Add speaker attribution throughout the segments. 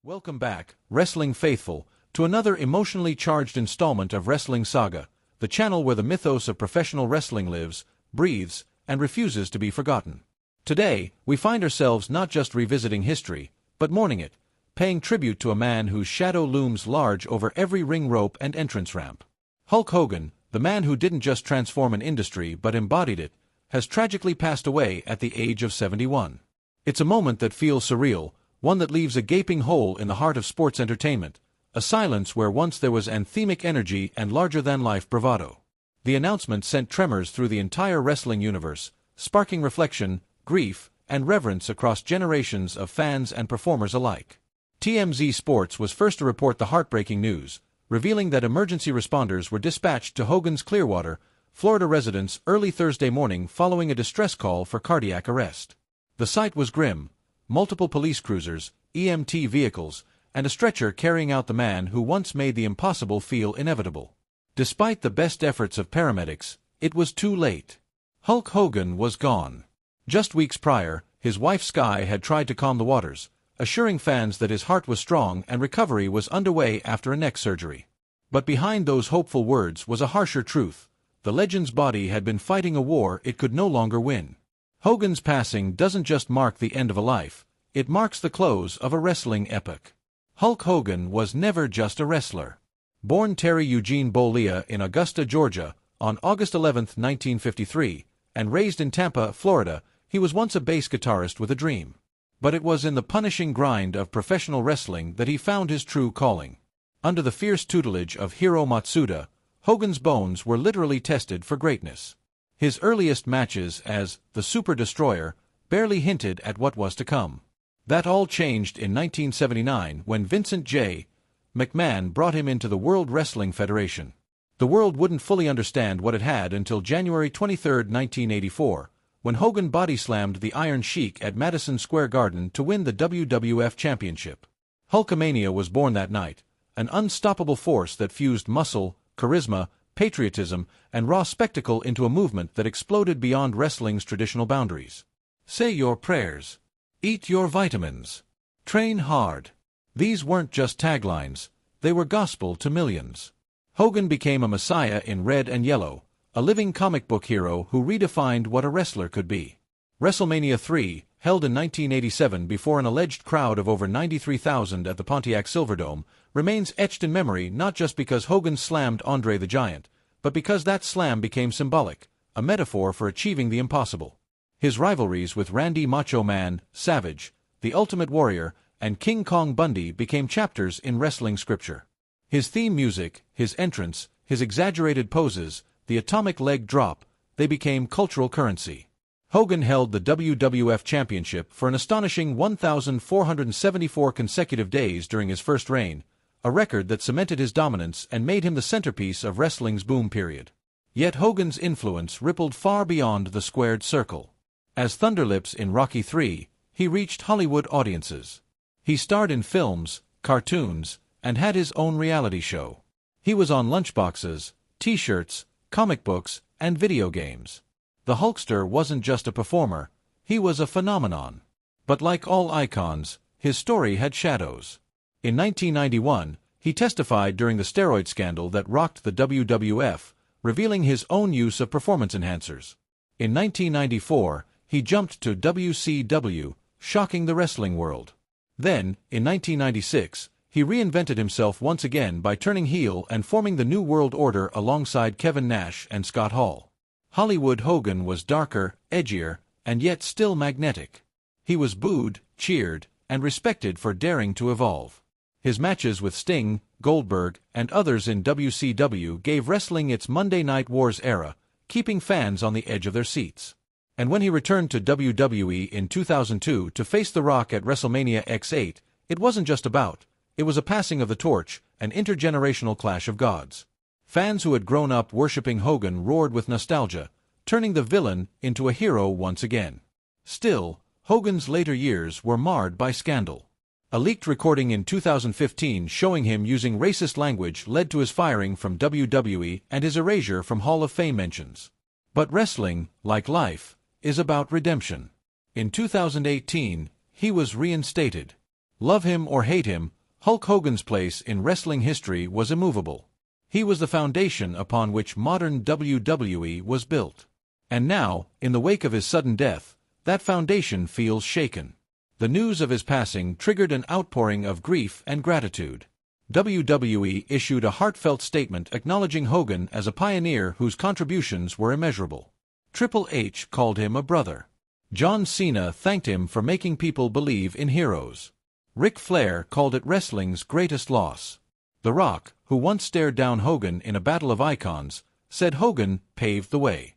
Speaker 1: Welcome back, wrestling faithful, to another emotionally charged installment of Wrestling Saga, the channel where the mythos of professional wrestling lives, breathes, and refuses to be forgotten. Today, we find ourselves not just revisiting history, but mourning it, paying tribute to a man whose shadow looms large over every ring rope and entrance ramp. Hulk Hogan, the man who didn't just transform an industry but embodied it, has tragically passed away at the age of 71. It's a moment that feels surreal, one that leaves a gaping hole in the heart of sports entertainment, a silence where once there was anthemic energy and larger-than-life bravado. The announcement sent tremors through the entire wrestling universe, sparking reflection, grief, and reverence across generations of fans and performers alike. TMZ Sports was first to report the heartbreaking news, revealing that emergency responders were dispatched to Hogan's Clearwater, Florida residence early Thursday morning following a distress call for cardiac arrest. The sight was grim: multiple police cruisers, EMT vehicles, and a stretcher carrying out the man who once made the impossible feel inevitable. Despite the best efforts of paramedics, it was too late. Hulk Hogan was gone. Just weeks prior, his wife Sky had tried to calm the waters, assuring fans that his heart was strong and recovery was underway after a neck surgery. But behind those hopeful words was a harsher truth: the legend's body had been fighting a war it could no longer win. Hogan's passing doesn't just mark the end of a life, it marks the close of a wrestling epoch. Hulk Hogan was never just a wrestler. Born Terry Eugene Bollea in Augusta, Georgia, on August 11, 1953, and raised in Tampa, Florida, he was once a bass guitarist with a dream. But it was in the punishing grind of professional wrestling that he found his true calling. Under the fierce tutelage of Hiro Matsuda, Hogan's bones were literally tested for greatness. His earliest matches as the Super Destroyer barely hinted at what was to come. That all changed in 1979 when Vincent J. McMahon brought him into the World Wrestling Federation. The world wouldn't fully understand what it had until January 23, 1984, when Hogan body-slammed the Iron Sheik at Madison Square Garden to win the WWF Championship. Hulkamania was born that night, an unstoppable force that fused muscle, charisma, patriotism, and raw spectacle into a movement that exploded beyond wrestling's traditional boundaries. Say your prayers. Eat your vitamins. Train hard. These weren't just taglines, they were gospel to millions. Hogan became a messiah in red and yellow, a living comic book hero who redefined what a wrestler could be. WrestleMania 3, held in 1987 before an alleged crowd of over 93,000 at the Pontiac Silverdome, remains etched in memory not just because Hogan slammed Andre the Giant, but because that slam became symbolic, a metaphor for achieving the impossible. His rivalries with Randy Macho Man Savage, the Ultimate Warrior, and King Kong Bundy became chapters in wrestling scripture. His theme music, his entrance, his exaggerated poses, the atomic leg drop, they became cultural currency. Hogan held the WWF Championship for an astonishing 1,474 consecutive days during his first reign, a record that cemented his dominance and made him the centerpiece of wrestling's boom period. Yet Hogan's influence rippled far beyond the squared circle. As Thunderlips in Rocky III, he reached Hollywood audiences. He starred in films, cartoons, and had his own reality show. He was on lunchboxes, t-shirts, comic books, and video games. The Hulkster wasn't just a performer, he was a phenomenon. But like all icons, his story had shadows. In 1991, he testified during the steroid scandal that rocked the WWF, revealing his own use of performance enhancers. In 1994, he jumped to WCW, shocking the wrestling world. Then, in 1996, he reinvented himself once again by turning heel and forming the New World Order alongside Kevin Nash and Scott Hall. Hollywood Hogan was darker, edgier, and yet still magnetic. He was booed, cheered, and respected for daring to evolve. His matches with Sting, Goldberg, and others in WCW gave wrestling its Monday Night Wars era, keeping fans on the edge of their seats. And when he returned to WWE in 2002 to face The Rock at WrestleMania X8, it wasn't just a bout, it was a passing of the torch, an intergenerational clash of gods. Fans who had grown up worshipping Hogan roared with nostalgia, turning the villain into a hero once again. Still, Hogan's later years were marred by scandal. A leaked recording in 2015 showing him using racist language led to his firing from WWE and his erasure from Hall of Fame mentions. But wrestling, like life, is about redemption. In 2018, he was reinstated. Love him or hate him, Hulk Hogan's place in wrestling history was immovable. He was the foundation upon which modern WWE was built. And now, in the wake of his sudden death, that foundation feels shaken. The news of his passing triggered an outpouring of grief and gratitude. WWE issued a heartfelt statement acknowledging Hogan as a pioneer whose contributions were immeasurable. Triple H called him a brother. John Cena thanked him for making people believe in heroes. Ric Flair called it wrestling's greatest loss. The Rock, who once stared down Hogan in a battle of icons, said Hogan paved the way.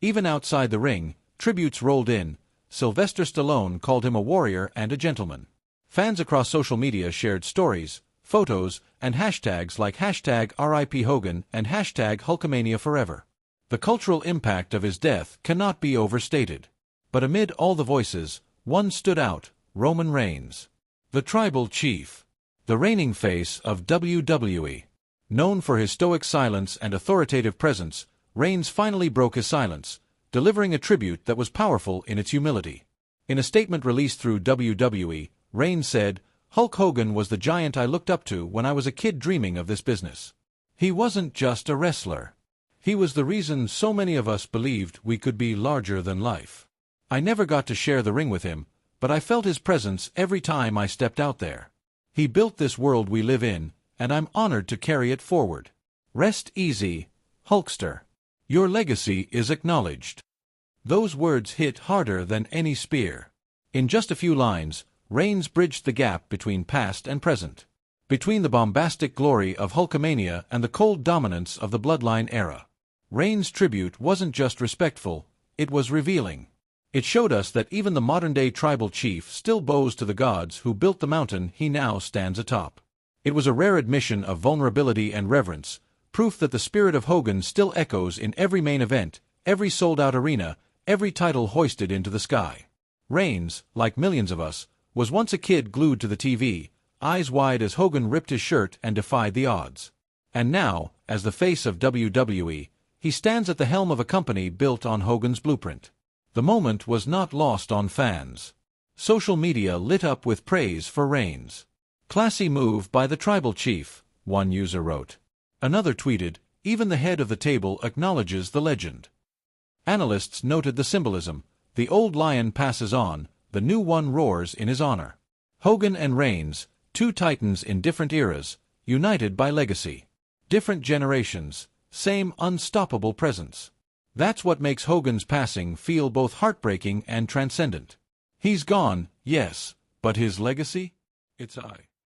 Speaker 1: Even outside the ring, tributes rolled in. Sylvester Stallone called him a warrior and a gentleman. Fans across social media shared stories, photos, and hashtags like hashtag RIP Hogan and hashtag Hulkamania Forever. The cultural impact of his death cannot be overstated. But amid all the voices, one stood out: Roman Reigns. The tribal chief. The reigning face of WWE. Known for his stoic silence and authoritative presence, Reigns finally broke his silence, delivering a tribute that was powerful in its humility. In a statement released through WWE, Reigns said, "Hulk Hogan was the giant I looked up to when I was a kid dreaming of this business. He wasn't just a wrestler. He was the reason so many of us believed we could be larger than life. I never got to share the ring with him, but I felt his presence every time I stepped out there. He built this world we live in, and I'm honored to carry it forward. Rest easy, Hulkster. Your legacy is acknowledged." Those words hit harder than any spear. In just a few lines, Reigns bridged the gap between past and present, between the bombastic glory of Hulkamania and the cold dominance of the Bloodline era. Reigns' tribute wasn't just respectful, it was revealing. It showed us that even the modern-day tribal chief still bows to the gods who built the mountain he now stands atop. It was a rare admission of vulnerability and reverence, proof that the spirit of Hogan still echoes in every main event, every sold-out arena, every title hoisted into the sky. Reigns, like millions of us, was once a kid glued to the TV, eyes wide as Hogan ripped his shirt and defied the odds. And now, as the face of WWE, he stands at the helm of a company built on Hogan's blueprint. The moment was not lost on fans. Social media lit up with praise for Reigns. "Classy move by the tribal chief," one user wrote. Another tweeted, "Even the head of the table acknowledges the legend." Analysts noted the symbolism. The old lion passes on, the new one roars in his honor. Hogan and Reigns, two titans in different eras, united by legacy. Different generations, same unstoppable presence. That's what makes Hogan's passing feel both heartbreaking and transcendent. He's gone, yes, but his legacy? It's I.